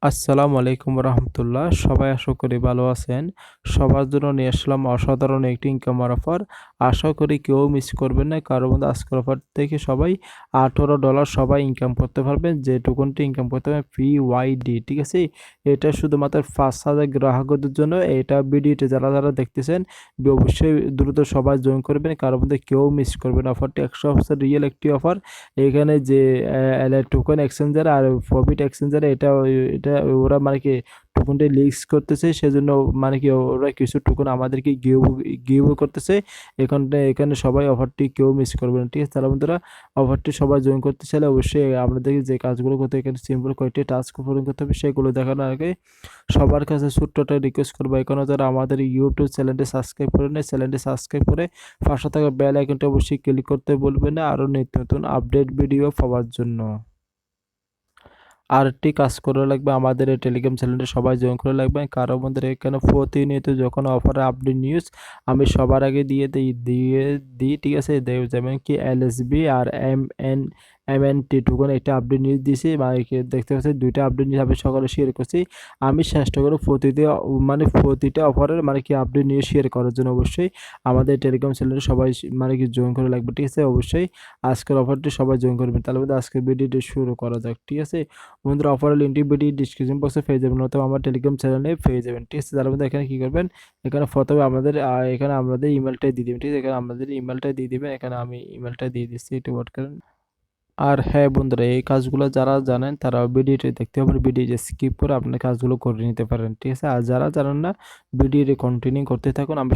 আসসালামু আলাইকুম রহমতুল্লাহ। সবাই আশা করি ভালো আছেন। সবার জন্য নিয়ে আসলাম অসাধারণ একটি ইনকাম অফার। আশা করি কেউ মিস করবেন না। কারণ মধ্যে আজকের অফার থেকে সবাই $18 সবাই ইনকাম করতে পারবেন। যে টোকনটি ইনকাম করতে পারবেন PYD, ঠিক আছে? এটা শুধুমাত্র 5,000 গ্রাহকদের জন্য। এটা ভিডিওটি যারা দেখতেছেন অবশ্যই দ্রুত সবাই জয়েন করবেন। কারণ মধ্যে কেউ মিস করবেন না। অফারটি 100% রিয়েল একটি অফার। এখানে যে টোকেন এক্সচেঞ্জার আর প্রফিট এক্সচেঞ্জার এটা ওরা মানে কি টোকেনটা লিস্ট করতেছে, সেজন্য মানে কি ওরা কিছু টোকেন আমাদেরকে গিভ করতেছে। এখানে সবাই অফারটি কেউ মিস করবে না, ঠিক আছে? তাহলে বন্ধুরা, অফারটি সবাই জয়েন করতে চাইলে অবশ্যই আপনাদেরকে যে কাজগুলো করতে, এখানে সিম্পল কয়েকটি টাস্ক পূরণ করতে হবে, সেগুলো দেখানোর আগে সবার কাছে ছোট্ট একটা রিকোয়েস্ট করবো, এখনো যারা আমাদের ইউটিউব চ্যানেলটি সাবস্ক্রাইব করে নেয়, চ্যানেলটি সাবস্ক্রাইব করে পাশে থাকা বেল আইকনটা অবশ্যই ক্লিক করতে বলবেন না, আরও নিত্য নতুন আপডেট ভিডিও পাওয়ার জন্য। আরেকটি কাজ করা লাগবে, আমাদের এই টেলিগ্রাম চ্যানেলটা সবাই জয়েন করে লাগবে। কারণ আমাদের এখানে প্রতিনিয়ত যখন অফারে আপডেট নিউজ আমি সবার আগে দিয়ে দিই, ঠিক আছে? যেমন কি LSB আর MNT টোকেন একটা আপডেট নিউজ দিয়েছি, দেখতে পাচ্ছি দুইটা আপডেট নিউজ আমি সকালে শেয়ার করছি। আমি চেষ্টা করব প্রতিটা অফারের আপডেট নিউজ শেয়ার করার জন্য। অবশ্যই আমাদের টেলিগ্রাম চ্যানেলে সবাই জয়েন করে লাগবে, ঠিক আছে? অবশ্যই আজকের অফারটি সবাই জয়েন করবেন। তাহলে আজকের ভিডিওটি শুরু করা যাক, ঠিক আছে? বন্ধুরা, অফারের লিঙ্কটি ভিডিও ডিসক্রিপশন বক্সে পেয়ে যাবেন, অথবা আমার টেলিগ্রাম চ্যানেলে পেয়ে যাবেন, ঠিক আছে? তার মধ্যে এখানে কি করবেন, এখানে প্রথমে এখানে আমাদের ইমেলটাই দিয়ে দিবেন, ঠিক আছে? এখানে আমাদের ইমেলটাই দিয়ে দিবেন। এখানে আমি ইমেলটা দিয়ে দিচ্ছি, একটু ওয়েট করেন। আর হ্যাঁ বন্ধুরা, এই কাজগুলো যারা জানেন তারা ভিডিওটি দেখতে হবে, ভিডিওটি স্কিপ করে আপনার কাজগুলো করে নিতে পারেন, ঠিক আছে? আর যারা জানেন না, ভিডিওটি কন্টিনিউ করতে থাকুন, আমি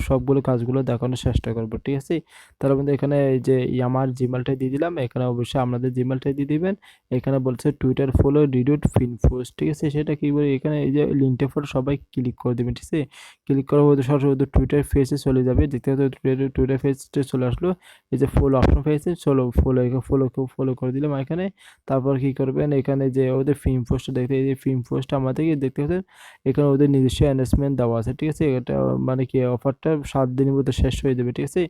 সবগুলো কাজগুলো দেখানোর চেষ্টা করবো, ঠিক আছে? তার মধ্যে এখানে এই যে আমার জিমেলটা দিয়ে দিলাম, এখানে অবশ্যই আপনাদের জিমেলটা দিয়ে দিবেন। এখানে বলছে টুইটার ফলো রিডুট ফিন পোস্ট, ঠিক আছে? সেটা কি বলে, এখানে এই যে লিঙ্কটা ফটো সবাই ক্লিক করে দেবেন, ঠিক আছে? ক্লিক করার পর সরাসরি টুইটার ফেসে চলে যাবে, দেখতে হয়তো টুইটার ফেসে চলে আসলো। এই যে ফলো অপশন পেয়েছেন, ফলো করে দিলাম এখানে। তারপর কি করবেন, এখানে যে ওদের ফিল্ম পোস্ট দেখতে, এই যে ফিল্ম পোস্ট আমাদেরকে দেখতে হচ্ছে, এখানে ওদের নিজস্ব অ্যানাউন্সমেন্ট দেওয়া আছে, ঠিক আছে? এটা মানে কি অফারটা 7 দিনের মধ্যে শেষ হয়ে যাবে, ঠিক আছে?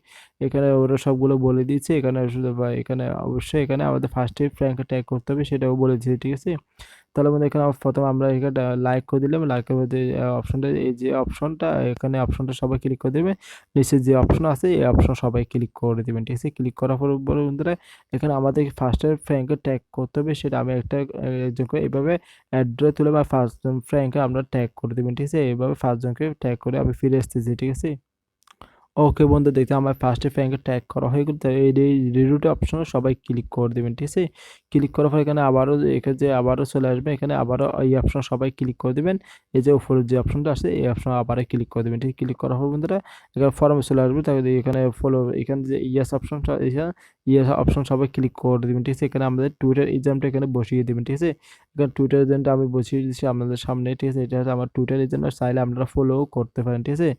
এখানে ওরা সবগুলো বলে দিয়েছে। এখানে শুধু এখানে অবশ্যই এখানে আমাদের ফার্স্টে ফ্র্যাঙ্ক ট্যাগ করতে হবে, সেটাও বলে দিয়েছে, ঠিক আছে? তাহলে এখানে প্রথমে আমরা এখানে লাইক করে দিলাম। লাইকের মধ্যে অপশনটা, এই যে অপশনটা, এখানে অপশনটা সবাই ক্লিক করে দেবে। নিচে যে অপশন আছে এই অপশন সবাই ক্লিক করে দেবেন, ঠিক আছে? ক্লিক করার পর বন্ধুরা, এখানে আমাদের ফার্স্টে ফ্র্যাঙ্কে ট্যাগ করতে হবে, সেটা আমি একজনকে এইভাবে অ্যাড্রেস তুলে বা ফার্স্ট ফ্র্যাঙ্কে আমরা ট্যাগ করে দেবেন, ঠিক আছে? এইভাবে ফার্স্টজনকে ট্যাগ করে আমি ফিরে আসতেছি, ঠিক আছে? ওকে বন্ধু, দেখতে আমার ফার্স্টে ফ্র্যাঙ্কে ট্যাগ করা হয়ে গেল। তো এই রিরুট অপশনে সবাই ক্লিক করে দেবেন, ঠিক আছে? ক্লিক করার পর এখানে আবারও চলে আসবে। এখানে আবারও এই অপশন সবাই ক্লিক করে দেবেন। এই যে উপরে যে অপশনটা আছে এই অপশন আবারও ক্লিক করে দেবেন, ঠিক? ক্লিক করার পর বন্ধুরা, এখানে ফর্মে চলে আসবে। তাহলে এখানে এখানে যে ইয়েস অপশনটা, ইয়েস অপশন সবাই ক্লিক করে দেবেন, ঠিক আছে? এখানে আমাদের টুইটার এক্সামটা এখানে বসিয়ে দেবেন, ঠিক আছে? এখানে টুইটার এজেন্টটা আমি বসিয়ে দিচ্ছি আপনাদের সামনে, ঠিক আছে? এটা হচ্ছে আমার টুইটার এজেন্ট, চাইলে আপনারা ফলো করতে পারেন, ঠিক আছে?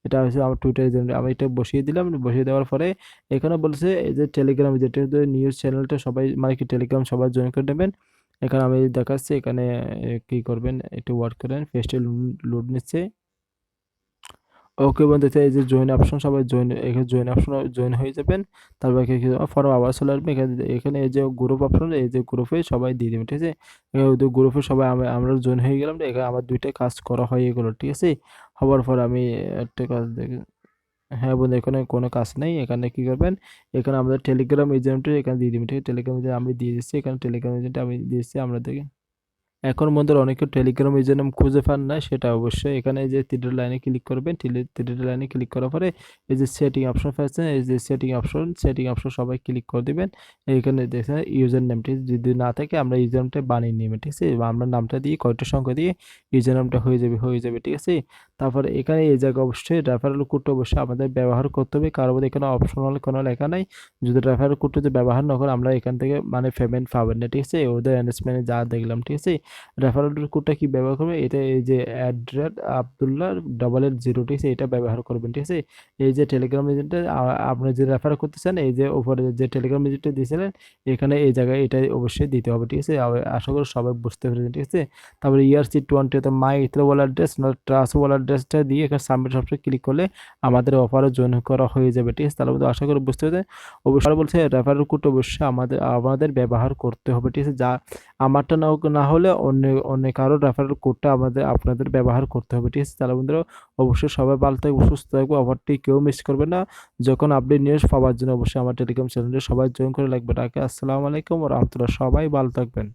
এটা হচ্ছে আমার টুইটার এজেন্ট, আমি এটা বসিয়ে দিলাম। বসিয়ে দেওয়ার পরে এখানে বলছে এই যে টেলিগ্রাম, যেটা নিউজ চ্যানেলটা সবাই টেলিগ্রাম সবাই জয়েন করে নেবেন। এখানে আমি দেখাচ্ছি, এখানে কি করবেন, একটু ওয়ার্ক করেন, পেজটা লোড নিচ্ছে। ওকে বন্ধু, এই যে জয়েন অপশন সবাই এখানে জয়েন অপশন জয়েন হয়ে যাবেন। তারপর ফর্ম আবার চলে আসবে। এখানে এই যে গ্রুপ অপশন, এই যে গ্রুপে সবাই দিয়ে দেবেন, ঠিক আছে? গ্রুপে সবাই আমরা জয়েন হয়ে গেলাম। এখানে আমার 2টা কাজ করা হয়ে গেলো, ঠিক আছে? হওয়ার পর আমি একটা কাজ দেখি। হ্যাঁ বন্ধু, এখানে কোনো কাজ নেই। এখানে কি করবেন, এখানে আমাদের টেলিগ্রাম এজেন্টে এখানে দিয়ে দিবেন, ঠিক আছে? টেলিগ্রাম এজেন্ট আমি দিয়ে দিচ্ছি, এখানে টেলিগ্রাম এজেন্ট আমি দিয়েছি আপনাদেরকে। এখন বন্ধুরা, অনেকে টেলিগ্রাম ইউজার নাম খুঁজে পান না, সেটা অবশ্যই এখানে এই যে তীরের লাইনে ক্লিক করবেন। তীরের লাইনে ক্লিক করার পরে এই যে সেটিং অপশন পাচ্ছেন, এই যে সেটিং অপশন সবাই ক্লিক করে দিবেন। এইখানে দেখেন ইউজার নেমটি যদি না থাকে আমরা ইউজার নামটা বানিয়ে নেবেন, ঠিক আছে? বা আমরা নামটা দিয়ে কয়টা সংখ্যা দিয়ে ইউজার নামটা হয়ে যাবে, ঠিক আছে? তারপরে এখানে এই জায়গায় অবশ্যই রেফারেল কোডটা অবশ্যই আমাদের ব্যবহার করতে হবে, কারণ এখানে অপশনাল কোনো লেখা নাই। যদি রেফারেল কোডটা যদি ব্যবহার না করে আমরা এখান থেকে পেমেন্ট পাবেন না, ঠিক আছে? ওদের অ্যানাউন্সমেন্টে যা দেখলাম, ঠিক আছে? রেফারেল কোডটা কি ব্যবহার করবে, এটা এই যে আব্দুল্লাহ 080, ঠিক আছে? এটা ব্যবহার করবেন, ঠিক আছে? এই যে টেলিগ্রাম এজেন্টে আপনি যে রেফার করতে চান, এই যে উপরে যে টেলিগ্রাম এজেন্টে দিয়েছিলেন, এখানে এই জায়গায় এটা অবশ্যই দিতে হবে, ঠিক আছে? আশা করি সবাই বুঝতে পেরেছেন, ঠিক আছে? তারপরে ERC20 তো my ether wallet address, not Trust Wallet address অ্যাড্রেসটা দিয়ে এখানে সাবমিট অপশনে ক্লিক করলে আমাদের অফারে জয়েন করা হয়ে যাবে। ঠিক আছে? তাহলে বন্ধু আশা করি বুঝতে পেরেছেন। অবশ্যই বলছে রেফারেল কোড অবশ্যই আমাদের ব্যবহার করতে হবে। ঠিক আছে? আমারটা না হলে অন্য কারো রেফারেল কোডটা আপনাদের ব্যবহার করতে হবে। ঠিক আছে? তাহলে বন্ধুরা অবশ্যই সবাই ভালো থাকবে, সুস্থ থাকবে। অফারটি কেউ মিস করবে না। যখন আপডেট নিউজ পাওয়ার জন্য অবশ্যই আমার টেলিগ্রাম চ্যানেলে সবাই জয়েন করে রাখবেন। আসসালামু আলাইকুম ওয়া রাহমাতুল্লাহ। সবাই ভালো থাকবেন।